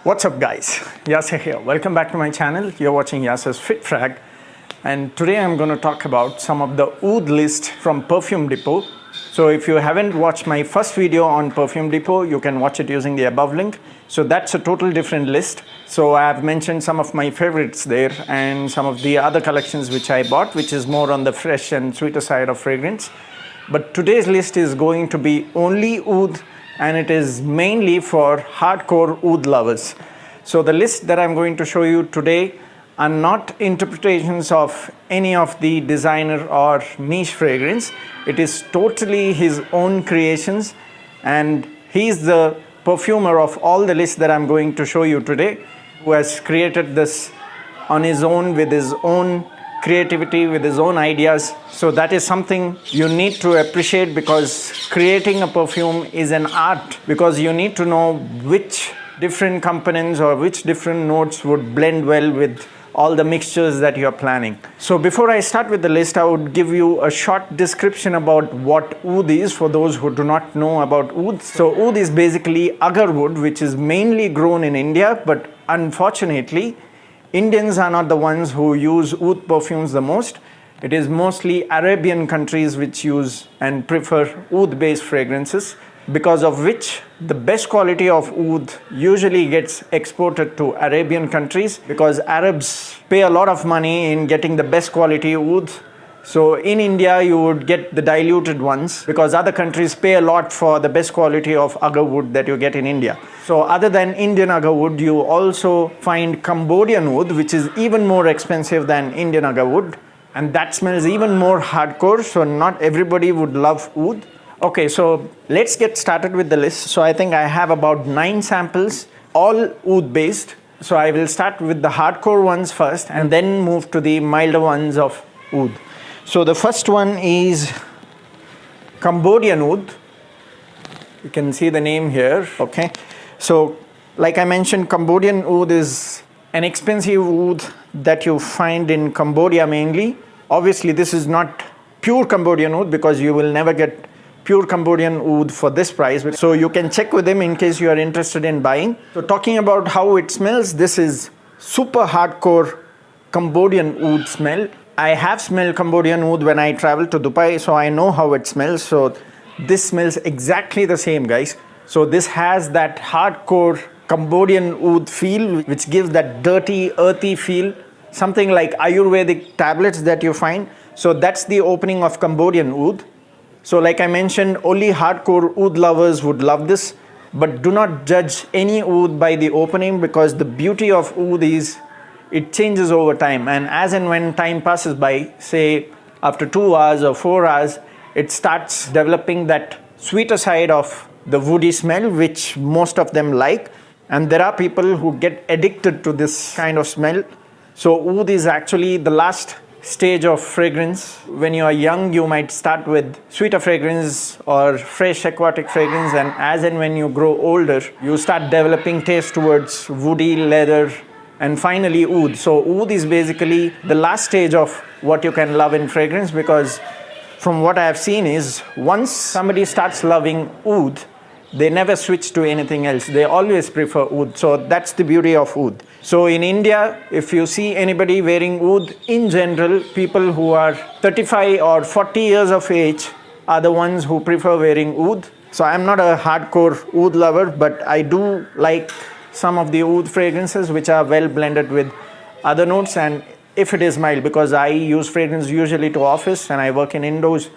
What's up guys, Yasser here. Welcome back to my channel. You're watching Yasser's Fit Frag, and today I'm going to talk about some of the Oud list from Perfume Depot. So if you haven't watched my first video on Perfume Depot, you can watch it using the above link. So that's a total different list. So I have mentioned some of my favorites there and some of the other collections which I bought, which is more on the fresh and sweeter side of fragrance. But today's list is going to be only Oud, and it is mainly for hardcore Oud lovers. So the list that I'm going to show you today are not interpretations of any of the designer or niche fragrance. It is totally his own creations, and he's the perfumer of all the lists that I'm going to show you today, who has created this on his own with his own creativity, with his own ideas. So that is something you need to appreciate, because creating a perfume is an art, because you need to know which different components or which different notes would blend well with all the mixtures that you're planning. So before I start with the list, I would give you a short description about what Oud is for those who do not know about Oud. So Oud is basically agar wood, which is mainly grown in India, but unfortunately Indians are not the ones who use Oud perfumes the most. It is mostly Arabian countries which use and prefer Oud based fragrances, because of which the best quality of Oud usually gets exported to Arabian countries, because Arabs pay a lot of money in getting the best quality Oud. So in India you would get the diluted ones, because other countries pay a lot for the best quality of agar wood that you get in India. So other than Indian agar wood, you also find Cambodian Oud, which is even more expensive than Indian agar wood, and that smells even more hardcore. So not everybody would love Oud. Okay, so let's get started with the list. So I think I have about 9 samples, all Oud based. So I will start with the hardcore ones first and then move to the milder ones of Oud. So the first one is Cambodian Oud. You can see the name here, okay? So like I mentioned, Cambodian Oud is an expensive Oud that you find in Cambodia mainly. Obviously this is not pure Cambodian Oud, because you will never get pure Cambodian Oud for this price. So you can check with him in case you are interested in buying. So talking about how it smells, this is super hardcore Cambodian Oud smell. I have smelled Cambodian Oud when I traveled to Dubai, so I know how it smells. So this smells exactly the same, guys. So this has that hardcore Cambodian Oud feel, which gives that dirty, earthy feel, something like Ayurvedic tablets that you find. So that's the opening of Cambodian Oud. So like I mentioned, only hardcore Oud lovers would love this, but do not judge any Oud by the opening, because the beauty of Oud is it changes over time, and as and when time passes by, say after 2 hours or 4 hours, it starts developing that sweeter side of the woody smell, which most of them like. And there are people who get addicted to this kind of smell. So Oud is actually the last stage of fragrance. When you are young, you might start with sweeter fragrance or fresh aquatic fragrance, and as and when you grow older, you start developing taste towards woody, leather, and finally Oud. So Oud is basically the last stage of what you can love in fragrance, because from what I have seen is, once somebody starts loving Oud, they never switch to anything else. They always prefer Oud. So that's the beauty of Oud. So in India, if you see anybody wearing Oud, in general, people who are 35 or 40 years of age are the ones who prefer wearing Oud. So I'm not a hardcore Oud lover, but I do like some of the Oud fragrances which are well blended with other notes, and if it is mild, because I use fragrance usually to office and I work in indoors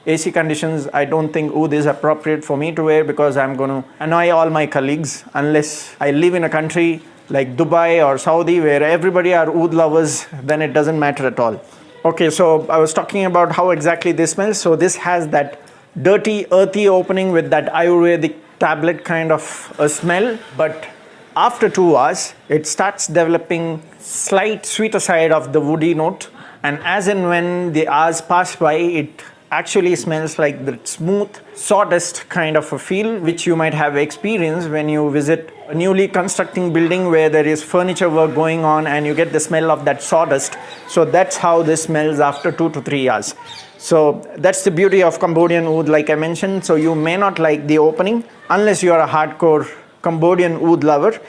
AC conditions, I don't think Oud is appropriate for me to wear, because I'm going to annoy all my colleagues, unless I live in a country like Dubai or Saudi where everybody are Oud lovers, then it doesn't matter at all. Okay, so I was talking about how exactly this smells. So this has that dirty, earthy opening with that Ayurvedic tablet kind of a smell, but after 2 hours, it starts developing slight sweeter side of the woody note, and as and when the hours pass by, it actually smells like the smooth sawdust kind of a feel, which you might have experienced when you visit a newly constructing building where there is furniture work going on and you get the smell of that sawdust. So that's how this smells after 2 to 3 hours. So that's the beauty of Cambodian Oud, like I mentioned. So you may not like the opening unless you are a hardcore Cambodian Oud lover.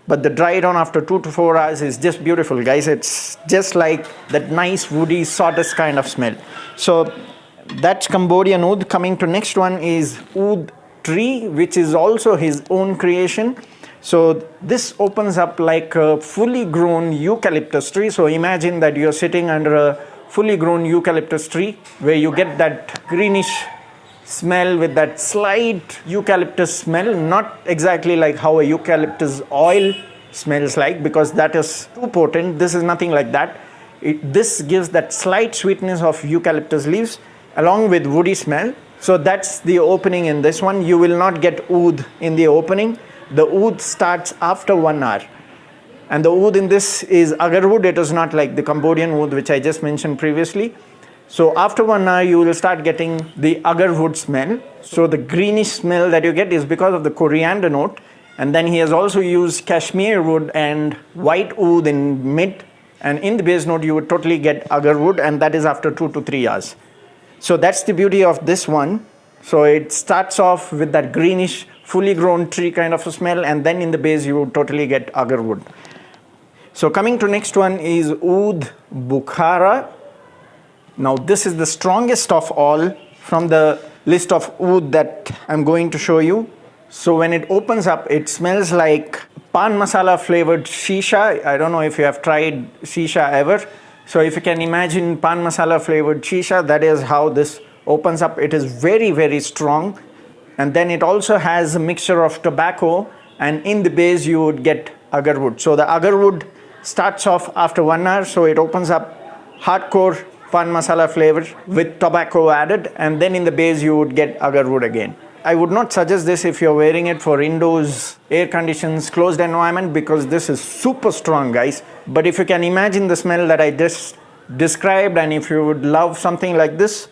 but the dry down after 2 to 4 hours is just beautiful, guys. It's just like that nice woody sawdust kind of smell. So that's Cambodian oud. Coming to next one is Oud tree, which is also his own creation. So this opens up like a fully grown eucalyptus tree. So imagine that you're sitting under a fully grown eucalyptus tree where you get that greenish smell with that slight eucalyptus smell, not exactly like how a eucalyptus oil smells like, because that is too potent. This is nothing like that. This gives that slight sweetness of eucalyptus leaves along with woody smell. So that's the opening in this one. You will not get oud in the opening. The oud starts after 1 hour. And the oud in this is agarwood. It is not like the Cambodian oud which I just mentioned previously. So after 1 hour you will start getting the agarwood smell. So the greenish smell that you get is because of the coriander note. And then he has also used cashmere wood and white oud in mid. And in the base note you would totally get agarwood, and that is after 2 to 3 hours. So that's the beauty of this one. So it starts off with that greenish, fully grown tree kind of a smell, and then in the base you would totally get agarwood. So coming to next one is Oud Bukhara. Now this is the strongest of all from the list of oud that I'm going to show you. So when it opens up, it smells like pan masala flavored shisha. I don't know if you have tried shisha ever. So if you can imagine pan masala flavored shisha, that is how this opens up. It is very, very strong. And then it also has a mixture of tobacco, and in the base you would get agarwood. So the agarwood starts off after 1 hour. So it opens up hardcore pan masala flavor with tobacco added, and then in the base you would get agarwood again. I would not suggest this if you're wearing it for indoors, air conditions, closed environment, because this is super strong, guys. But if you can imagine the smell that I just described, and if you would love something like this,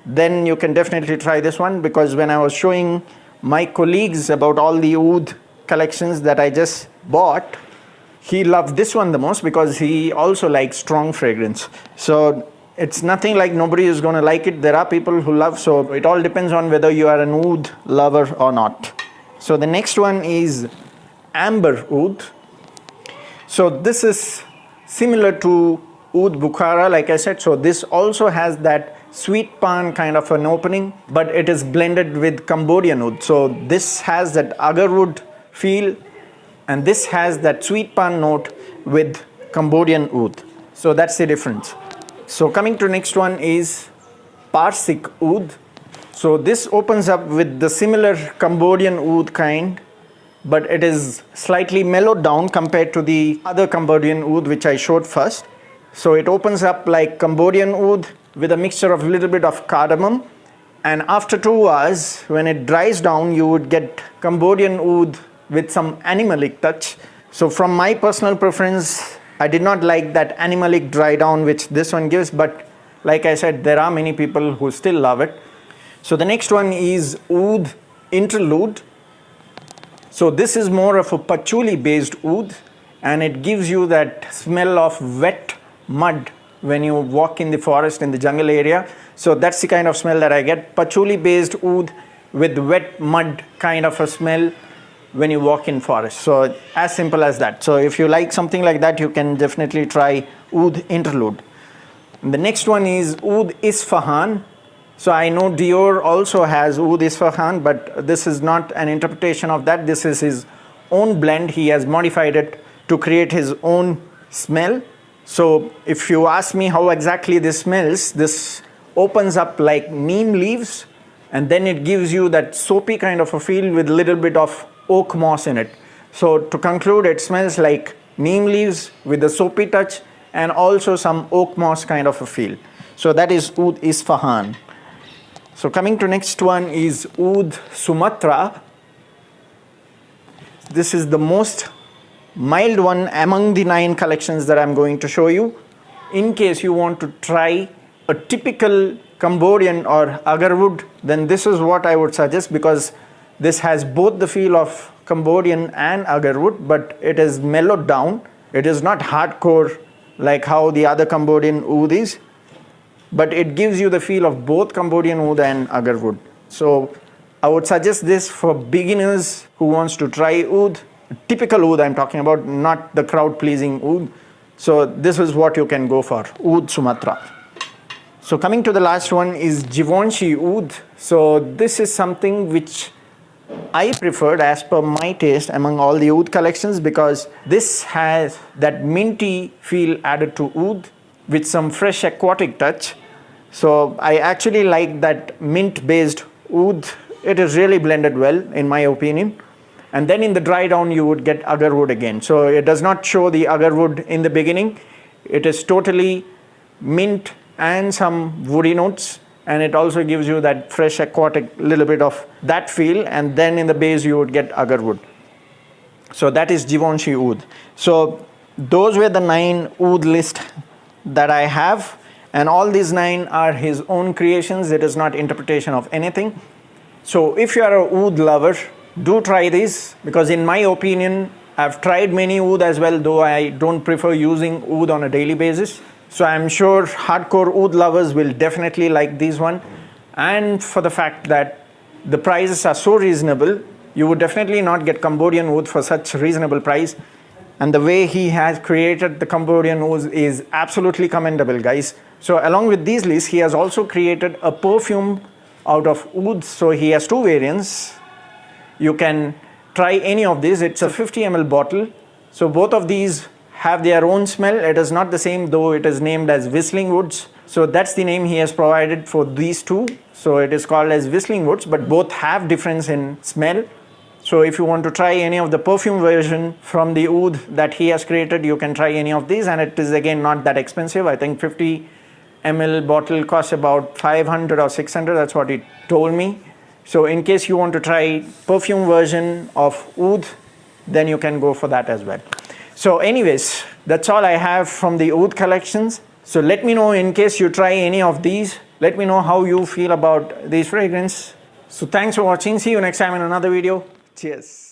then you can definitely try this one, because when I was showing my colleagues about all the oud collections that I just bought, he loved this one the most because he also likes strong fragrance. So it's nothing like nobody is going to like it. There are people who love, so it all depends on whether you are an oud lover or not. So the next one is Amber Oud. So this is similar to Oud Bukhara, like I said. So this also has that sweet pan kind of an opening, but it is blended with Cambodian oud. So this has that agarwood feel, and this has that sweet pan note with Cambodian oud. So that's the difference. So coming to next one is Parsik Oud. So this opens up with the similar Cambodian oud kind, but it is slightly mellowed down compared to the other Cambodian oud which I showed first. So it opens up like Cambodian oud with a mixture of a little bit of cardamom, and after 2 hours when it dries down you would get Cambodian oud with some animalic touch. So from my personal preference, I did not like that animalic dry down which this one gives, but like I said, there are many people who still love it. So the next one is Oud Interlude. So this is more of a patchouli based oud, and it gives you that smell of wet mud when you walk in the forest, in the jungle area. So that's the kind of smell that I get, patchouli based oud with wet mud kind of a smell when you walk in forest. So as simple as that. So if you like something like that, you can definitely try Oud Interlude. And the next one is Oud Isfahan. So I know Dior also has Oud Isfahan, but this is not an interpretation of that. This is his own blend. He has modified it to create his own smell. So if you ask me how exactly this smells, this opens up like neem leaves, and then it gives you that soapy kind of a feel with a little bit of oak moss in it. So to conclude, it smells like neem leaves with a soapy touch and also some oak moss kind of a feel. So that is Oud Isfahan. So coming to next one is Oud Sumatra. This is the most mild one among the 9 collections that I'm going to show you. In case you want to try a typical Cambodian or agarwood, then this is what I would suggest, because this has both the feel of Cambodian and agarwood, but it is mellowed down. It is not hardcore like how the other Cambodian oud is, but it gives you the feel of both Cambodian oud and agarwood. So I would suggest this for beginners who wants to try oud, typical Oud I'm talking about, not the crowd pleasing Oud. So this is what you can go for, Oud Sumatra. So coming to the last one is Givenchy Oud. So this is something which I preferred as per my taste among all the Oud collections, because this has that minty feel added to Oud with some fresh aquatic touch. So I actually like that mint based Oud. It is really blended well in my opinion. And then in the dry down you would get agarwood again. So it does not show the agarwood in the beginning. It is totally mint and some woody notes, and it also gives you that fresh aquatic little bit of that feel, and then in the base you would get agarwood. So that is Givenchy Oud. So those were the 9 Oud list that I have, and all these 9 are his own creations. It is not interpretation of anything. So if you are a Oud lover, do try this, because in my opinion I've tried many Oud as well, though I don't prefer using Oud on a daily basis. So I'm sure hardcore Oud lovers will definitely like this one. And for the fact that the prices are so reasonable, you would definitely not get Cambodian Oud for such reasonable price. And the way he has created the Cambodian Oud is absolutely commendable, guys. So along with these lists, he has also created a perfume out of Oud. So he has 2 variants. You can try any of these. It's a 50 ml bottle. So both of these have their own smell. It is not the same, though it is named as Whistling Woods. So that's the name he has provided for these 2. So it is called as Whistling Woods, but both have difference in smell. So if you want to try any of the perfume version from the Oud that he has created, you can try any of these, and it is again not that expensive. I think 50 ml bottle costs about 500 or 600. That's what he told me. So in case you want to try perfume version of Oud, then you can go for that as well. So anyways, that's all I have from the Oud collections. So let me know in case you try any of these. Let me know how you feel about these fragrances. So thanks for watching. See you next time in another video. Cheers.